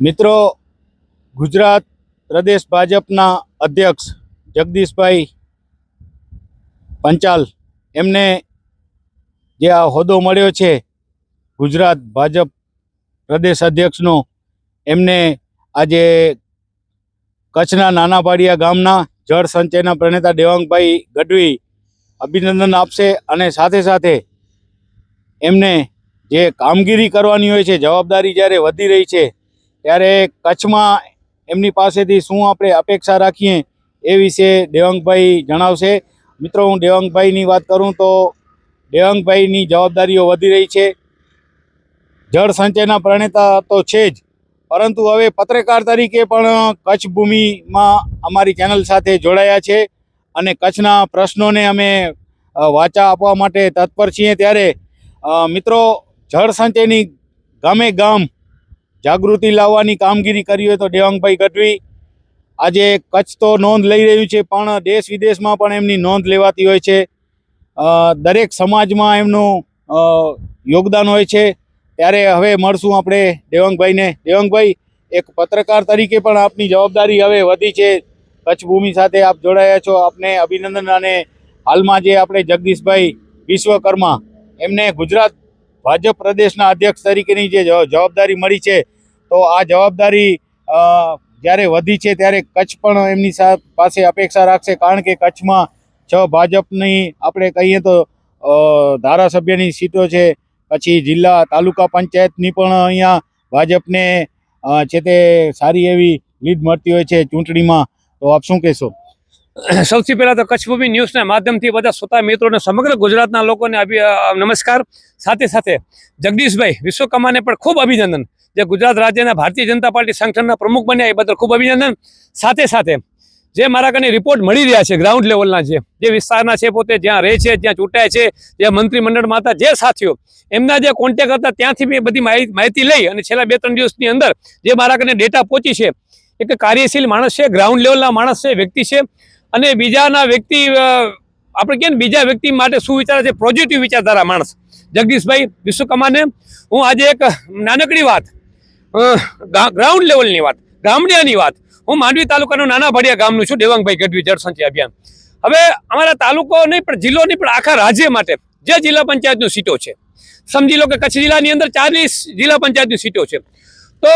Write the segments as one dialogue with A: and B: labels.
A: મિત્રો, ગુજરાત પ્રદેશ ભાજપના અધ્યક્ષ જગદીશભાઈ પંચાલ એમને જે આ હોદ્દો મળ્યો છે ગુજરાત ભાજપ પ્રદેશ અધ્યક્ષનો, એમને આજે કચ્છના નાના પાડિયા ગામના જળ સંચયના પ્રણેતા દેવાંગભાઈ ગઢવી અભિનંદન આપશે અને સાથે સાથે એમને જે કામગીરી કરવાની હોય છે, જવાબદારી જ્યારે વધી રહી છે ત્યારે કચ્છમાં એમની પાસેથી શું આપણે અપેક્ષા રાખીએ એ વિશે દેવાંગભાઈ જણાવશે। મિત્રો, હું દેવાંગભાઈની વાત કરું તો દેવાંગભાઈની જવાબદારીઓ વધી રહી છે। જળ સંચયના પ્રણેતા તો છે જ, પરંતુ હવે પત્રકાર તરીકે પણ કચ્છ ભૂમિમાં અમારી ચેનલ સાથે જોડાયા છે અને કચ્છના પ્રશ્નોને અમે વાચા આપવા માટે તત્પર છીએ। ત્યારે મિત્રો, જળ સંચયની ગામે ગામ જાગૃતિ લાવવાની કામગીરી કરી હોય તો દેવાંગભાઈ ગઢવી આજે કચ્છ તો નોંધ લઈ રહ્યું છે, પણ દેશ વિદેશમાં પણ એમની નોંધ લેવાતી હોય છે। દરેક સમાજમાં એમનું યોગદાન હોય છે। ત્યારે હવે મળશું આપણે દેવાંગભાઈને। દેવાંગભાઈ, એક પત્રકાર તરીકે પણ આપની જવાબદારી હવે વધી છે, કચ્છ ભૂમિ સાથે આપ જોડાયા છો, આપને અભિનંદન। અને હાલમાં જે આપણે જગદીશભાઈ વિશ્વકર્મા એમને ગુજરાત ભાજપ પ્રદેશના અધ્યક્ષ તરીકેની જે જવાબદારી મળી છે, તો આ જવાબદારી જ્યારે વધી છે ત્યારે કચ્છ પણ એમની પાસે અપેક્ષા રાખશે, કારણ કે કચ્છમાં 6 ભાજપની આપણે કહીએ તો ધારાસભ્યની સીટો છે, પછી જિલ્લા તાલુકા પંચાયતની પણ અહીંયા ભાજપને છે તે સારી એવી લીડ મળતી હોય છે ચૂંટણીમાં। તો આપ શું કહેશો?
B: સૌથી પહેલા તો કચ્છ ભૂમિ ન્યૂઝના માધ્યમથી બધા શ્રોતા મિત્રોને, સમગ્ર ગુજરાતના લોકોને નમસ્કાર। સાથે સાથે જગદીશભાઈ વિશ્વકર્માને પણ ખૂબ અભિનંદન, જે ગુજરાત રાજ્યના ભારતીય જનતા પાર્ટી સંગઠનના પ્રમુખ બન્યા, એ બદલ ખૂબ અભિનંદન। સાથે સાથે જે મારા કને રિપોર્ટ મળી રહ્યા છે ગ્રાઉન્ડ લેવલના, જે વિસ્તારના છે, પોતે જ્યાં રહે છે, જ્યાં ચૂંટાય છે, જે મંત્રીમંડળમાં હતા, જે સાથીઓ એમના જે કોન્ટેક્ટ હતા, ત્યાંથી મેં બધી માહિતી લઈ અને છેલ્લા 2-3 દિવસની અંદર જે મારા કને ડેટા પહોંચી છે, એક કાર્યશીલ માણસ છે, ગ્રાઉન્ડ લેવલના માણસ છે, વ્યક્તિ છે, અને બીજાના વ્યક્તિ આપણે કહે ને બીજા વ્યક્તિ માટે શું વિચારે છે, પોઝિટિવ વિચારધારા માણસ જગદીશભાઈ વિશ્વકર્માને હું આજે એક નાનકડી વાત, ગ્રાઉન્ડ લેવલની વાત, ગામડિયાની વાત, હું માંડવી તાલુકાનું નાના ભાડિયા ગામનું છું, દેવાંગભાઈ ગઢવી જળ સંચય અભિયાન। હવે અમારા તાલુકો નહીં પણ જિલ્લો નહીં પણ આખા રાજ્ય માટે જે જિલ્લા પંચાયતની સીટો છે, સમજી લો કે કચ્છ જિલ્લાની અંદર 40 જિલ્લા પંચાયતની સીટો છે, તો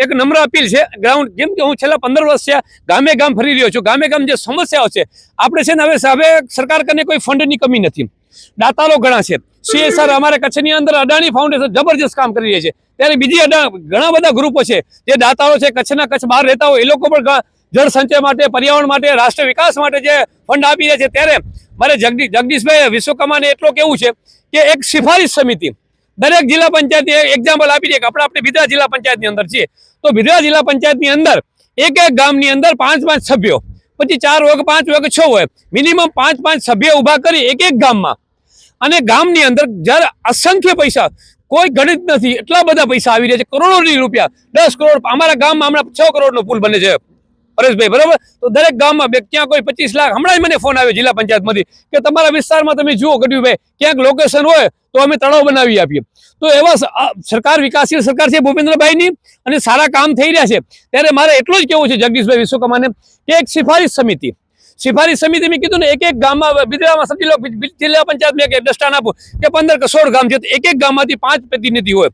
B: એક નમ્ર અપીલ છે ગ્રાઉન્ડ, જેમ કે હું છેલ્લા 15 વર્ષ છે ગામે ગામ ફરી રહ્યો છું, ગામે ગામ જે સમસ્યાઓ છે આપણે છે ને, હવે સરકાર કને કોઈ ફંડની કમી નથી, દાતારો ઘણા છે, CSR અમારે કચ્છની અંદર અદાણી ફાઉન્ડેશન જબરજસ્ત કામ કરી રહી છે, ત્યારે બીજી ઘણા બધા ગ્રુપો છે જે દાતારો છે, કચ્છ બહાર રહેતા હોય, એ લોકો પણ જળ સંચય માટે, પર્યાવરણ માટે, રાષ્ટ્ર વિકાસ માટે જે ફંડ આપી રહ્યા છે। ત્યારે મારે જગદીશભાઈ વિશ્વકર્માને એટલું કેવું છે કે એક સિફારિશ સમિતિ દરેક જિલ્લા પંચાયત એક્ઝામ્પલ આપી દે કે આપણે બિદરા જિલ્લા પંચાયતની અંદર છીએ, તો બિદરા જિલ્લા પંચાયતની અંદર એક ગામની અંદર 5 સભ્યો, પછી 4 હોય કે 5 હોય કે 6 હોય, મિનિમમ 5 સભ્યો ઉભા કરી એક ગામમાં, અને ગામની અંદર જ્યારે અસંખ્ય પૈસા, કોઈ ગણિત નથી, એટલા બધા પૈસા આવી રહ્યા છે, કરોડોની રૂપિયા, 10 કરોડ, અમારા ગામમાં હમણાં 6 કરોડનો પુલ બને છે પરેશભાઈ, બરાબર? તો દરેક ગામમાં ક્યાં કોઈ 25 લાખ, હમણાં જ મને ફોન આવ્યો જિલ્લા પંચાયતમાંથી કે તમારા વિસ્તારમાં તમે જુઓ ગઢવીભાઈ, ક્યાંક લોકેશન હોય તો અમે તળાવ બનાવી આપીએ। તો એવા સરકાર, વિકાસશીલ સરકાર છે ભૂપેન્દ્રભાઈની, અને સારા કામ થઈ રહ્યા છે। ત્યારે મારે એટલું જ કહેવું છે જગદીશભાઈ વિશ્વકર્માને કે એક સિફારિશ સમિતિ મેં કીધું ને, એક ગામમાં, બિદરામાં સમજી લો જિલ્લા પંચાયતમાં એક દસ્તાન આપો કે 15 કે 16 ગામ છે, તો એક ગામમાંથી 5 પ્રતિનિધિ હોય,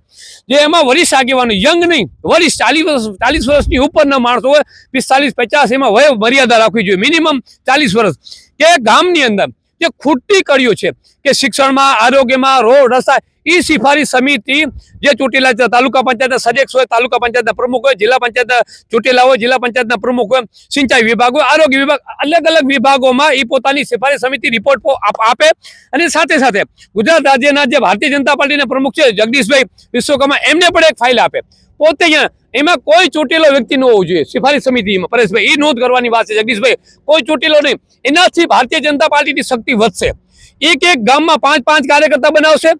B: જે એમાં વરિષ્ઠ આગેવાનો, યંગ નહીં, વરિષ્ઠ 40 વર્ષની ઉપરના માણસો હોય, 45-50, એમાં વય મર્યાદા રાખવી જોઈએ, મિનિમમ 40 વર્ષ, કે ગામની અંદર જે ખૂટતી કડીઓ છે કે શિક્ષણમાં, આરોગ્યમાં, રોડ રસ્તા, એ સિફારિશ સમિતિ જે ચૂંટેલા તાલુકા પંચાયતના સદસ્ય હોય, તાલુકા પંચાયતના પ્રમુખ હોય, જિલ્લા પંચાયતના ચૂંટેલા હોય, જિલ્લા પંચાયતના પ્રમુખ હોય, સિંચાઈ વિભાગ હોય, આરોગ્ય વિભાગ, અલગ અલગ વિભાગોમાં એ પોતાની સિફારિશ સમિતિ રિપોર્ટ આપે, અને સાથે સાથે ગુજરાત રાજ્યના જે ભારતીય જનતા પાર્ટીના પ્રમુખ છે જગદીશભાઈ વિશ્વકર્મા, એમને પણ એક ફાઇલ આપે પોતે, એમાં કોઈ ચૂંટેલો વ્યક્તિ ન હોવો જોઈએ સિફારિશ સમિતિમાં। પરેશભાઈ, એ નોંધ કરવાની વાત છે જગદીશભાઈ, કોઈ ચૂંટેલો નહીં, એનાથી ભારતીય જનતા પાર્ટીની શક્તિ વધશે। એક ગામમાં 5 કાર્યકર્તા બનાવશે,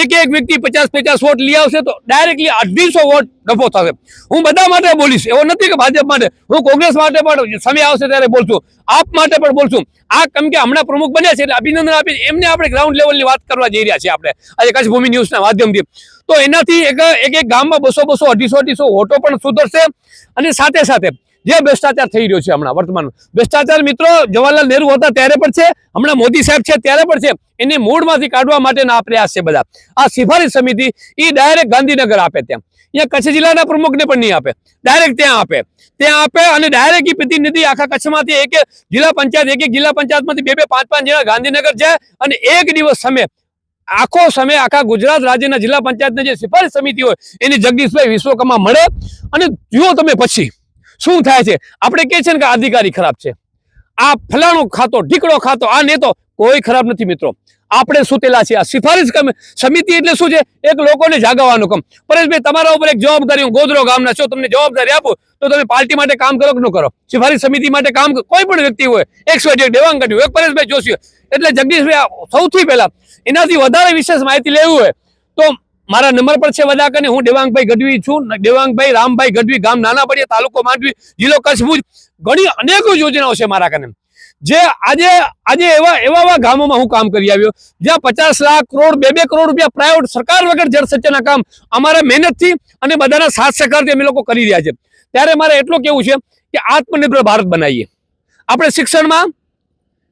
B: એક વ્યક્તિ 50 વોટ લઈ આવશે તો ડાયરેક્ટલી 250 વોટ ડફો થશે. હું બધા માટે બોલીશ, એવો નથી કે ભાજપ માટે, હું કોંગ્રેસ માટે પણ સમય આવશે ત્યારે બોલશું, આપ માટે પણ બોલશું. આ કેમ કે હમણાં પ્રમુખ બન્યા છે એટલે અભિનંદન આપી, એમને આપણે ગ્રાઉન્ડ લેવલની વાત કરવા જઈ રહ્યા છીએ આપણે આજે કચ્છ ભૂમિ ન્યૂઝના માધ્યમથી. તો એનાથી એક ગામમાં 200 250 વોટો પણ સુધરશે. અને સાથે સાથે જે ભ્રષ્ટાચાર થઈ રહ્યો છે હમણાં વર્તમાન ભ્રષ્ટાચાર, મિત્રો જવાહરલાલ નહેરુ હતા ત્યારે પણ છે, હમણાં મોદી સાહેબ છે ત્યારે પણ છે, એને મૂળમાંથી કાઢવા માટેના આ પ્રયાસ છે બધા. આ સિફારિશ સમિતિ એ ડાયરેક્ટ ગાંધીનગર આપે, ત્યાં અહીંયા કચ્છ જિલ્લાના પ્રમુખને પણ નહીં આપે, ડાયરેક્ટ ત્યાં આપે અને ડાયરેક્ટ એ પ્રતિનિધિ આખા કચ્છમાંથી એક જિલ્લા પંચાયતમાંથી 2 5 5 જણા ગાંધીનગર જાય અને એક દિવસ સમય આખા ગુજરાત રાજ્યના જિલ્લા પંચાયતની જે સિફારિશ સમિતિ હોય એની જગદીશભાઈ વિશ્વકર્મા મળે અને જુઓ તમે પછી શું થાય છે. આપણે કહે છે ને કે અધિકારી ખરાબ છે, આ ફલાણો ખાતો ઢીકડો ખાતો, આ નેતો, કોઈ ખરાબ નથી મિત્રો. આપણે સુતેલા છે. આ સિફારિશ સમિતિ એટલે શું છે? એક લોકોને જાગવાનું કામ. પરેશભાઈ, તમારા ઉપર એક જવાબદારી, હું ગોધરો ગામના છો, તમને જવાબદારી આપું તો તમે પાર્ટી માટે કામ કરો કે ન કરો, સિફારિશ સમિતિ માટે કામ, કોઈ પણ વ્યક્તિ હોય, દેવાંગ ગઢવી હોય, પરેશભાઈ જોશી હોય, એટલે જગદીશભાઈ સૌથી પહેલા એનાથી વધારે વિશેષ માહિતી લેવી હોય તો મારા નંબર પર છે વદાકને. હું દેવાંગભાઈ ગઢવી છું, દેવાંગભાઈ રામભાઈ ગઢવી, ગામ નાના પડિયા, તાલુકો માંડવી, જિલ્લો કચ્છ ભુજ. ઘણી અનેકો યોજનાઓ છે મારા કને, જે આજે એવા ગામોમાં હું કામ કરી આવ્યો જ્યાં 50 લાખ કરોડ 2 કરોડ રૂપિયા પ્રાઇવેટ સરકાર વગર જળ સચનના કામ અમારા મહેનતથી અને બધાના સાથ સહકારથી અમે લોકો કરી રહ્યા છે. ત્યારે મારે એટલું કેવું છે કે આત્મનિર્ભર ભારત બનાવીએ. આપણે શિક્ષણમાં,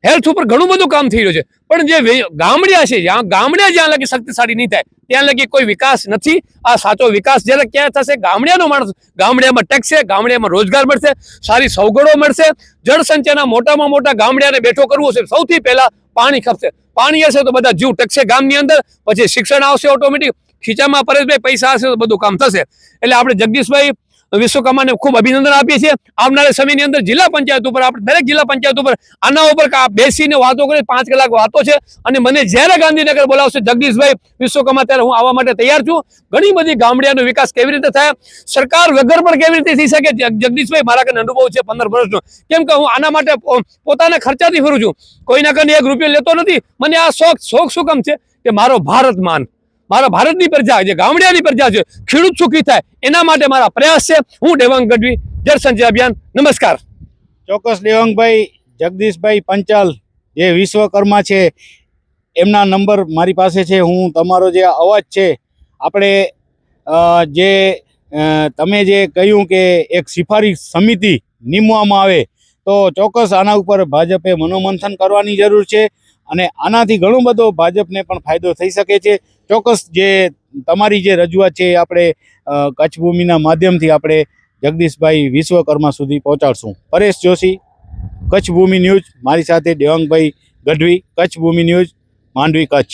B: હેલ્થ ઉપર ઘણું બધું કામ થઈ રહ્યું છે, પણ જે ગામડિયા છે, જ્યાં લગી શક્તિશાળી નહીં થાય ત્યાં લગી કોઈ વિકાસ નથી. આ સાચો વિકાસ જ્યારે ક્યાં થશે? ગામડિયાનો માણસ, ગામડિયામાં ટેક્સે, ગામડિયામાં રોજગાર મળશે, સારી સવગડો મળશે. જળ સંચયના મોટામાં મોટા ગામડિયાને બેઠો કરવું છે, સૌથી પહેલા પાણી ખપશે. પાણી હશે તો બધા જીવ ટકશે ગામની અંદર, પછી શિક્ષણ આવશે ઓટોમેટિક, ખીચામાં પરેશભાઈ પૈસા હશે તો બધું કામ થશે. એટલે આપણે જગદીશભાઈ વિશ્વકર્માને ખૂબ અભિનંદન આપીએ છીએ. આવનારા સમયની અંદર જિલ્લા પંચાયત ઉપર, આપણે દરેક જિલ્લા પંચાયત ઉપર આના ઉપર બેસીને વાતો કરી, 5 કલાક વાતો છે. અને મને જ્યારે ગાંધીનગર બોલાવશે જગદીશભાઈ વિશ્વકર્મા ત્યારે હું આવવા માટે તૈયાર છું. ઘણી બધી ગામડિયાનો વિકાસ કેવી રીતે થાય, સરકાર વગર પણ કેવી રીતે થઈ શકે, જગદીશભાઈ મારા કને અનુભવ છે 15 વર્ષનો. કેમ કે હું આના માટે પોતાના ખર્ચાથી ફરું છું, કોઈના કને 1 રૂપિયો લેતો નથી. મને આ શોખ શું કામ છે કે મારો ભારત માન, મારા ભારતની પ્રજા, જે ગામડિયાની પ્રજા છે, ખેડૂત સુખી થાય, એના માટે મારા પ્રયાસ છે. હું દેવાંગ ગઢવી, જળ સંચય અભિયાન. નમસ્કાર.
A: ચોક્કસ દેવાંગભાઈ, જગદીશભાઈ પંચાલ જે વિશ્વકર્મા છે એમના નંબર મારી પાસે છે. હું તમારો જે અવાજ છે, આપણે તમે જે કહ્યું કે એક સિફારિશ સમિતિ નીમવામાં આવે તો ચોક્કસ આના ઉપર ભાજપે મનોમંથન કરવાની જરૂર છે અને આનાથી ઘણો બધો ભાજપને પણ ફાયદો થઈ શકે છે. ચોક્કસ જે તમારી જે રજૂઆત છે એ આપણે કચ્છ ભૂમિના માધ્યમથી આપણે જગદીશભાઈ વિશ્વકર્મા સુધી પહોંચાડશું. પરેશ જોશી, કચ્છ ભૂમિ ન્યૂઝ, મારી સાથે દેવાંગભાઈ ગઢવી, કચ્છ ભૂમિ ન્યૂઝ, માંડવી, કચ્છ.